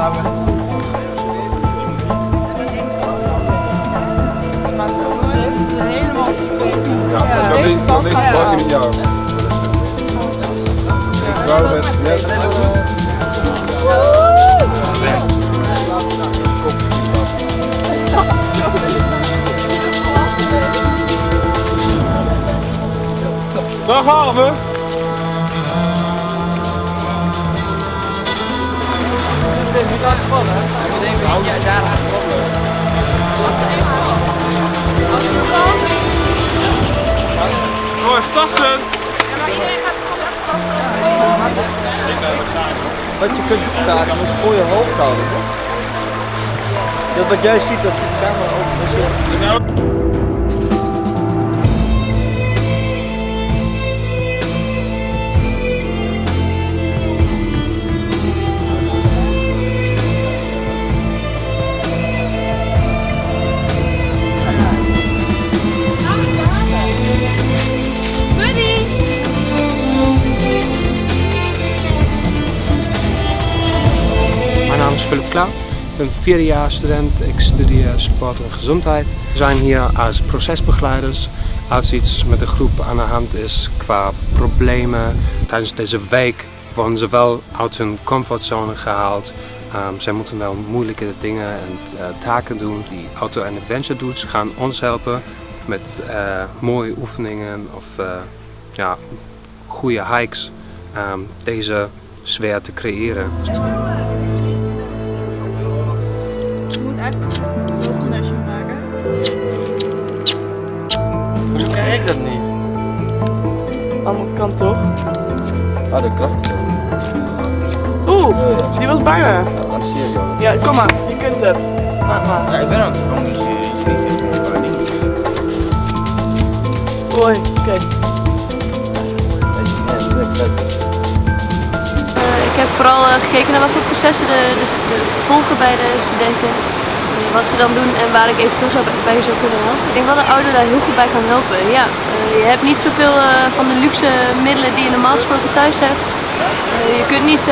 Nog niet was in het jaar. Ik wou met net. Daar gaan we! Dit is niet aan het vallen, hè? Ik denk dat jij daar aan het vallen. Oh, Stassen! Ja, maar iedereen gaat gewoon met Stassen. Wat je kunt vragen is voor je hoofd houden, toch? Dat wat jij ziet, dat zit de camera ook. Mijn naam is Philip Klauw, ik ben 4-jaars student, ik studeer sport en gezondheid. We zijn hier als procesbegeleiders als iets met de groep aan de hand is qua problemen. Tijdens deze week worden ze wel uit hun comfortzone gehaald. Zij moeten wel moeilijke dingen en taken doen. Die auto- en adventure dudes gaan ons helpen met mooie oefeningen of goede hikes. Deze sfeer te creëren. Je moet eigenlijk een logonasje maken. Hoezo krijg ik dat niet? Andere kant toch? Ah, de kracht. Oeh, die was bijna. Ja, serieus. Ja, kom maar, je kunt het. Laat maar. Ja, ik ben aan het komen. Oei, oké. Ik heb vooral gekeken naar wat voor processen de volgen bij de studenten, wat ze dan doen en waar ik eventueel bij zou kunnen helpen. Ik denk wel dat de ouder daar heel goed bij kan helpen. Ja, je hebt niet zoveel van de luxe middelen die je normaal gesproken thuis hebt. Je kunt niet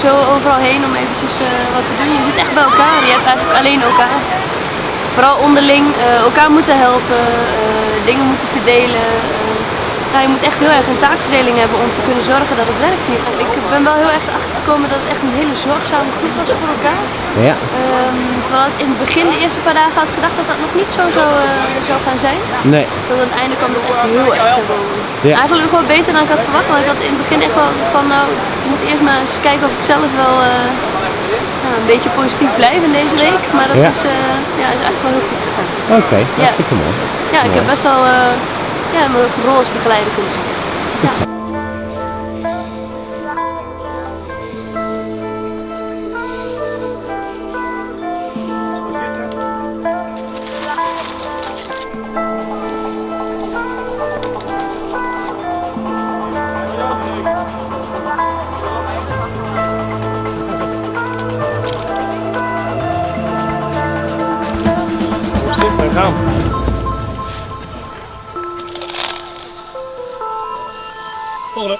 zo overal heen om eventjes wat te doen. Je zit echt bij elkaar, je hebt eigenlijk alleen elkaar. Vooral onderling elkaar moeten helpen, dingen moeten verdelen. Nou, je moet echt heel erg een taakverdeling hebben om te kunnen zorgen dat het werkt hier. Ik ben wel heel erg achtergekomen dat het echt een hele zorgzame groep was voor elkaar. Ja. Terwijl ik in het begin, de eerste paar dagen, had gedacht dat dat nog niet zo zou gaan zijn. Nee. Tot aan het einde kwam het echt heel erg gewoon. Ja. Eigenlijk gewoon beter dan ik had verwacht, want ik had in het begin echt wel van nou, ik moet eerst maar eens kijken of ik zelf wel een beetje positief blijf in deze week. Maar dat is eigenlijk wel heel goed gegaan. Oké, hartstikke mooi. Ja, ik heb best wel mijn rol als begeleider kunnen zien. Ja. Gaan. Volgende.